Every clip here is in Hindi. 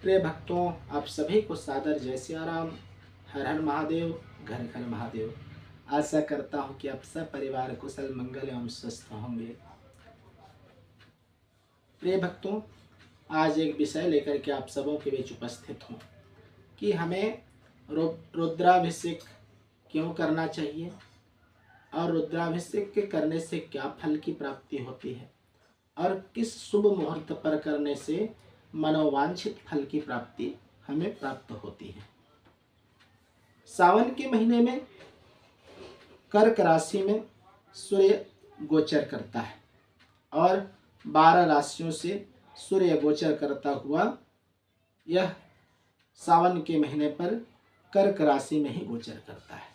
प्रिय भक्तों, आप सभी को सादर जय सिया राम। हर हर महादेव, घर घर महादेव। आशा करता हूँ कि आप सब परिवार कुशल मंगल एवं स्वस्थ होंगे। प्रिय भक्तों, आज एक विषय लेकर के आप सबों के बीच उपस्थित हूँ कि हमें रुद्राभिषेक क्यों करना चाहिए और रुद्राभिषेक के करने से क्या फल की प्राप्ति होती है और किस शुभ मुहूर्त पर करने से मनोवांछित फल की प्राप्ति हमें प्राप्त होती है। सावन के महीने में कर्क राशि में सूर्य गोचर करता है और 12 राशियों से सूर्य गोचर करता हुआ यह सावन के महीने पर कर्क राशि में ही गोचर करता है।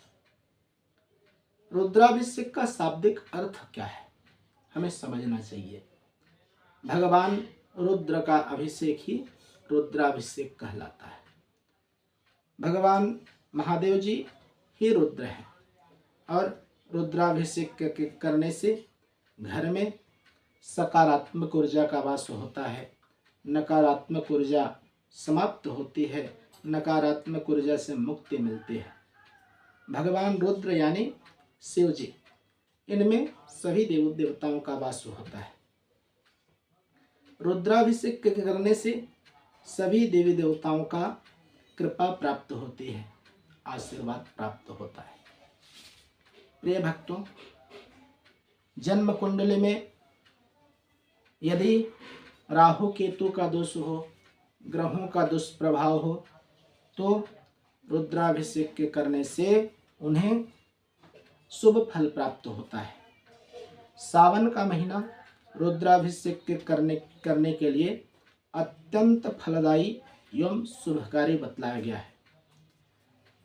रुद्राभिषेक का शाब्दिक अर्थ क्या है, हमें समझना चाहिए। भगवान रुद्र का अभिषेक ही रुद्राभिषेक कहलाता है। भगवान महादेव जी ही रुद्र हैं और रुद्राभिषेक करने से घर में सकारात्मक ऊर्जा का वास होता है, नकारात्मक ऊर्जा समाप्त होती है, नकारात्मक ऊर्जा से मुक्ति मिलती है। भगवान रुद्र यानी शिव जी, इनमें सभी देव देवताओं का वास होता है। रुद्राभिषेक करने से सभी देवी देवताओं का कृपा प्राप्त होती है, आशीर्वाद प्राप्त होता है। प्रिय भक्तों, जन्म कुंडली में यदि राहु केतु का दोष हो, ग्रहों का दुष्प्रभाव हो, तो रुद्राभिषेक के करने से उन्हें शुभ फल प्राप्त होता है। सावन का महीना रुद्राभिषेक के करने के लिए अत्यंत फलदायी एवं शुभकारी बतलाया गया है।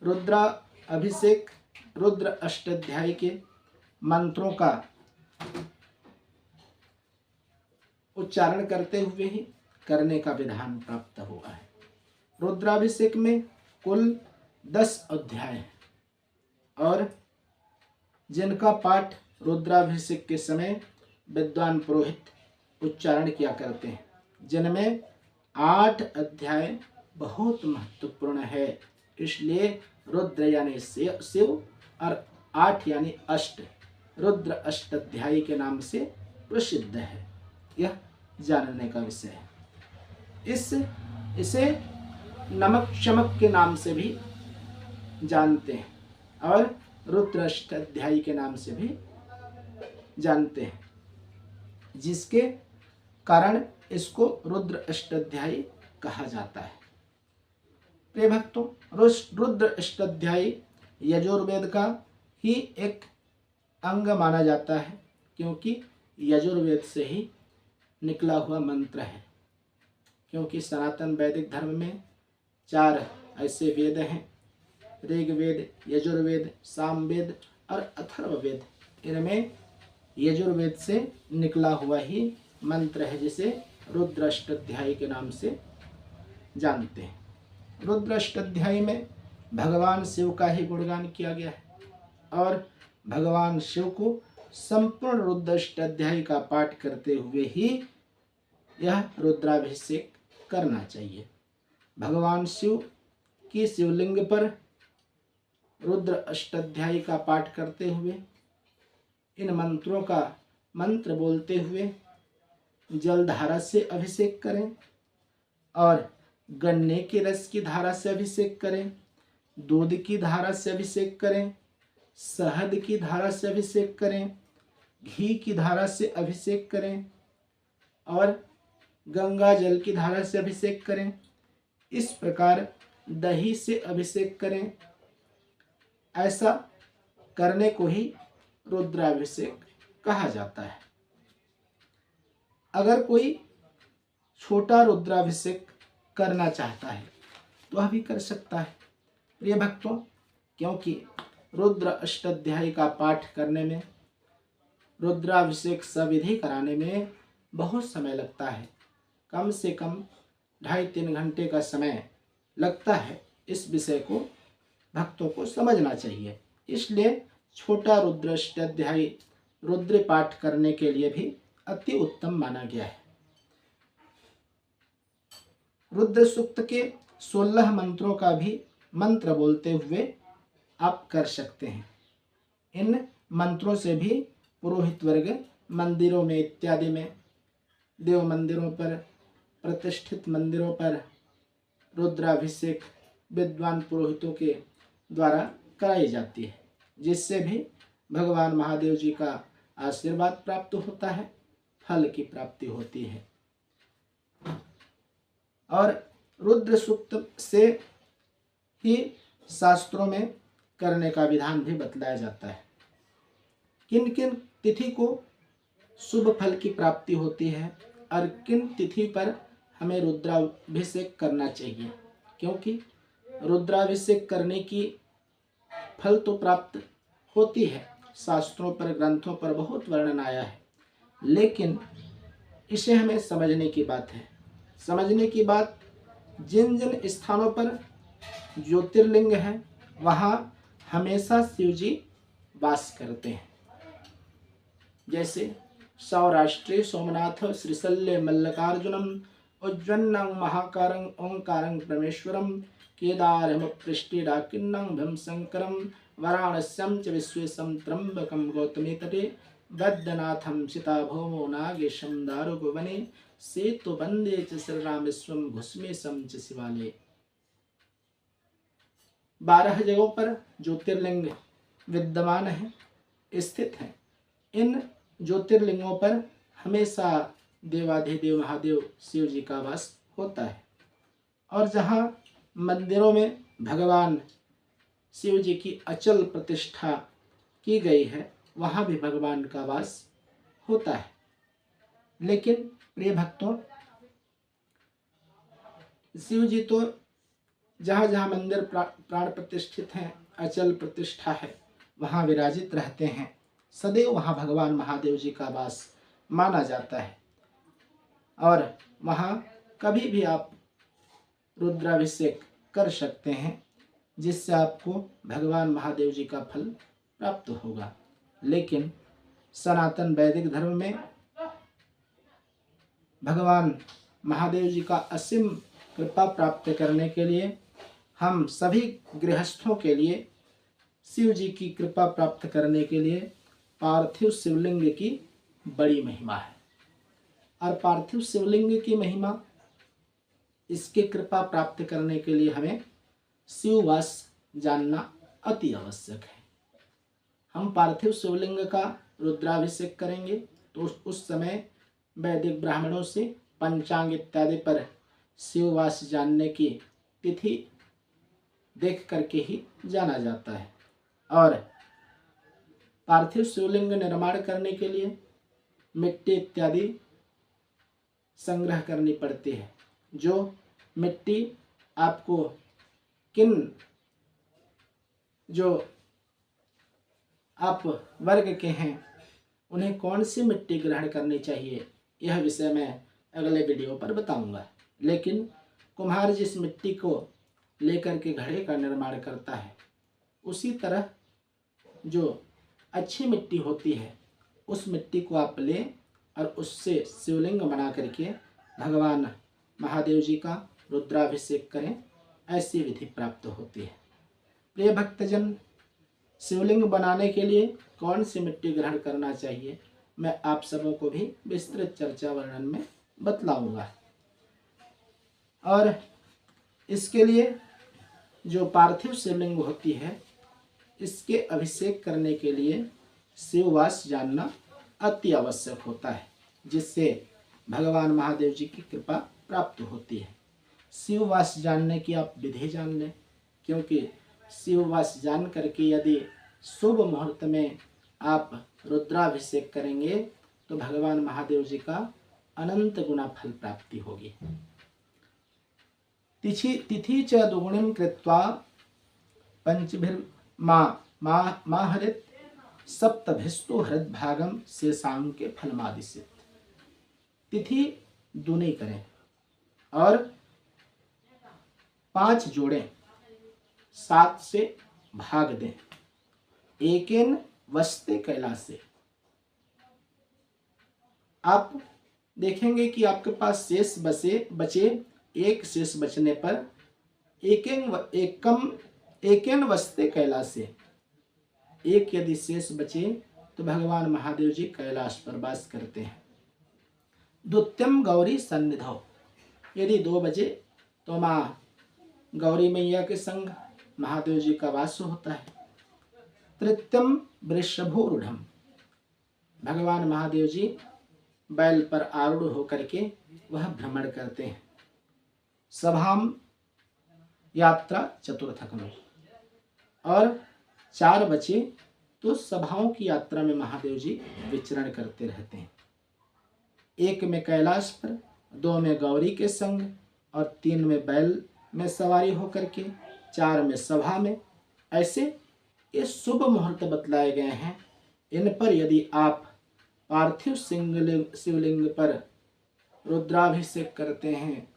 रुद्राभिषेक रुद्र अष्टाध्यायी के मंत्रों का उच्चारण करते हुए ही करने का विधान प्राप्त हुआ है। रुद्राभिषेक में कुल 10 अध्याय हैं और जिनका पाठ रुद्राभिषेक के समय विद्वान पुरोहित उच्चारण किया करते हैं, जिनमें 8 अध्याय बहुत महत्वपूर्ण है। इसलिए रुद्र यानी शिव और 8 यानी अष्ट, रुद्र अष्टाध्यायी के नाम से प्रसिद्ध है। यह जानने का विषय है। इसे नमक चमक के नाम से भी जानते हैं और रुद्र अष्टाध्यायी के नाम से भी जानते हैं, जिसके कारण इसको रुद्र अष्टाध्यायी कहा जाता है। प्रिय भक्तों, रुद्र अष्टाध्यायी यजुर्वेद का ही एक अंग माना जाता है, क्योंकि यजुर्वेद से ही निकला हुआ मंत्र है। क्योंकि सनातन वैदिक धर्म में 4 ऐसे वेद हैं, ऋग्वेद, यजुर्वेद, सामवेद और अथर्ववेद। इनमें यजुर्वेद से निकला हुआ ही मंत्र है, जिसे रुद्र अष्टाध्यायी के नाम से जानते हैं। रुद्र अष्टाध्यायी में भगवान शिव का ही गुणगान किया गया है और भगवान शिव को संपूर्ण रुद्र अष्टाध्यायी का पाठ करते हुए ही यह रुद्राभिषेक करना चाहिए। भगवान शिव की शिवलिंग पर रुद्र अष्टाध्यायी का पाठ करते हुए, इन मंत्रों का मंत्र बोलते हुए जलधारा से अभिषेक करें और गन्ने के रस की धारा से अभिषेक करें, दूध की धारा से अभिषेक करें, शहद की धारा से अभिषेक करें, घी की धारा से अभिषेक करें और गंगा जल की धारा से अभिषेक करें। इस प्रकार दही से अभिषेक करें। ऐसा करने को ही रुद्राभिषेक कहा जाता है। अगर कोई छोटा रुद्राभिषेक करना चाहता है तो वह भी कर सकता है। प्रिय भक्तों, क्योंकि रुद्र अष्टाध्यायी का पाठ करने में, रुद्राभिषेक सविधि कराने में बहुत समय लगता है। कम से कम 2.5-3 घंटे का समय लगता है। इस विषय को भक्तों को समझना चाहिए। इसलिए छोटा रुद्र अष्टाध्यायी रुद्र पाठ करने के लिए भी अति उत्तम माना गया है। रुद्र सूक्त के 16 मंत्रों का भी मंत्र बोलते हुए आप कर सकते हैं। इन मंत्रों से भी पुरोहित वर्ग मंदिरों में इत्यादि में, देव मंदिरों पर, प्रतिष्ठित मंदिरों पर रुद्राभिषेक विद्वान पुरोहितों के द्वारा कराई जाती है, जिससे भी भगवान महादेव जी का आशीर्वाद प्राप्त होता है, फल की प्राप्ति होती है। और रुद्र सूक्त से ही शास्त्रों में करने का विधान भी बतलाया जाता है। किन किन तिथि को शुभ फल की प्राप्ति होती है और किन तिथि पर हमें रुद्राभिषेक करना चाहिए, क्योंकि रुद्राभिषेक करने की फल तो प्राप्त होती है, शास्त्रों पर, ग्रंथों पर बहुत वर्णन आया है, लेकिन इसे हमें समझने की बात है। समझने की बात, जिन जिन स्थानों पर ज्योतिर्लिंग है वहाँ हमेशा शिव जी वास करते हैं। जैसे सौराष्ट्रे सोमनाथ श्रीशल्य मल्लिकार्जुनम उज्जन्नं महाकारं ओंकारं परमेश्वरं केदारमपृष्ठे डाकिन्नं भीमशंकरं वाराणस्यं च विश्वेशं त्र्यंबकं गौतमी तटे वैद्यनाथं सीताभौमो नागेशं दारुभुवने सेतुबंदे च श्रीरामेश्वरं घुस्मेशं च शिवालये। 12 जगहों पर ज्योतिर्लिंग विद्यमान है, स्थित है। इन ज्योतिर्लिंगों पर हमेशा देवाधिदेव महादेव शिव जी का वास होता है, और जहाँ मंदिरों में भगवान शिव जी की अचल प्रतिष्ठा की गई है वहाँ भी भगवान का वास होता है। लेकिन प्रिय भक्तों, शिव जी तो जहाँ जहाँ मंदिर प्राण प्रतिष्ठित हैं, अचल प्रतिष्ठा है, वहाँ विराजित रहते हैं, सदैव वहाँ भगवान महादेव जी का वास माना जाता है। और वहाँ कभी भी आप रुद्राभिषेक कर सकते हैं, जिससे आपको भगवान महादेव जी का फल प्राप्त होगा। लेकिन सनातन वैदिक धर्म में भगवान महादेव जी का असीम कृपा प्राप्त करने के लिए हम सभी गृहस्थों के लिए शिव जी की कृपा प्राप्त करने के लिए पार्थिव शिवलिंग की बड़ी महिमा है। और पार्थिव शिवलिंग की महिमा, इसके कृपा प्राप्त करने के लिए हमें शिववास जानना अति आवश्यक है। हम पार्थिव शिवलिंग का रुद्राभिषेक करेंगे तो उस समय वैदिक ब्राह्मणों से पंचांग इत्यादि पर शिववास जानने की तिथि देख करके ही जाना जाता है। और पार्थिव शिवलिंग निर्माण करने के लिए मिट्टी इत्यादि संग्रह करनी पड़ती है। जो मिट्टी आपको किन, जो आप वर्ग के हैं, उन्हें कौन सी मिट्टी ग्रहण करनी चाहिए, यह विषय मैं अगले वीडियो पर बताऊंगा। लेकिन कुम्हार जिस मिट्टी को लेकर के घड़े का निर्माण करता है, उसी तरह जो अच्छी मिट्टी होती है उस मिट्टी को आप लें और उससे शिवलिंग बना करके भगवान महादेव जी का रुद्राभिषेक करें, ऐसी विधि प्राप्त होती है। प्रिय भक्तजन, शिवलिंग बनाने के लिए कौन सी मिट्टी ग्रहण करना चाहिए, मैं आप सबों को भी विस्तृत चर्चा वर्णन में बतलाऊंगा। और इसके लिए जो पार्थिव शिवलिंग होती है, इसके अभिषेक करने के लिए शिववास जानना अति आवश्यक होता है, जिससे भगवान महादेव जी की कृपा प्राप्त होती है। शिववास जानने की आप विधि जान लें, क्योंकि शिववास जान करके यदि शुभ मुहूर्त में आप रुद्राभिषेक करेंगे तो भगवान महादेव जी का अनंत गुना फल प्राप्ति होगी। तिथि च दुगुणिं कृत्वा पंचभिर्माहरित सप्तभिस्तु हृदभागम शेषांके फलमादिशित। तिथि दुनी करें और 5 जोड़ें, 7 से भाग दें, एकेन वस्ते कैलासे। आप देखेंगे कि आपके पास शेष बचे एक शेष बचने पर एकेन वस्ते कैलासे, एक यदि शेष बचे तो भगवान महादेव जी कैलाश पर वास करते हैं। द्वितीयम गौरी सन्निधौ, यदि 2 बजे तो माँ गौरी मैया के संग महादेव जी का वास होता है। तृतीयम वृषभोरूढ़, भगवान महादेव जी बैल पर आरूढ़ होकर के वह भ्रमण करते हैं। सभाम यात्रा चतुर्थक में, और 4 बचे तो सभाओं की यात्रा में महादेव जी विचरण करते रहते हैं। 1 में कैलाश पर, 2 में गौरी के संग और 3 में बैल में सवारी होकर के, 4 में सभा में। ऐसे ये शुभ मुहूर्त बतलाए गए हैं। इन पर यदि आप पार्थिव शिवलिंग पर रुद्राभिषेक करते हैं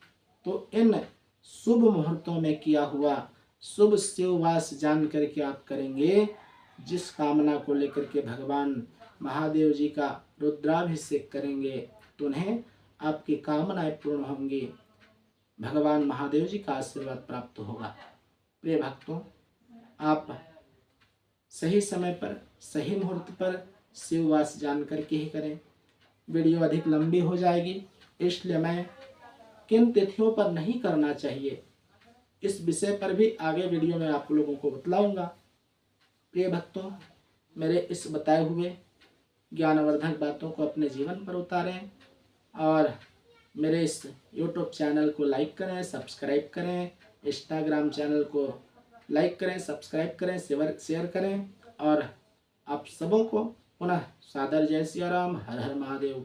तो इन शुभ मुहूर्तों में किया हुआ शुभ शिववास जान करके आप करेंगे। जिस कामना को लेकर के भगवान महादेव जी का रुद्राभिषेक करेंगे तो उन्हें आपकी कामनाएं पूर्ण होंगी, भगवान महादेव जी का आशीर्वाद प्राप्त होगा। प्रिय भक्तों, आप सही समय पर सही मुहूर्त पर शिववास जान करके ही करें। वीडियो अधिक लंबी हो जाएगी, इसलिए मैं किन तिथियों पर नहीं करना चाहिए इस विषय पर भी आगे वीडियो में आप लोगों को बतलाऊंगा। प्रिय भक्तों, मेरे इस बताए हुए ज्ञानवर्धक बातों को अपने जीवन पर उतारें और मेरे इस YouTube चैनल को लाइक करें, सब्सक्राइब करें, इंस्टाग्राम चैनल को लाइक करें, सब्सक्राइब करें, शेयर करें और आप सबों को पुनः सादर जय सिया राम, हर हर महादेव।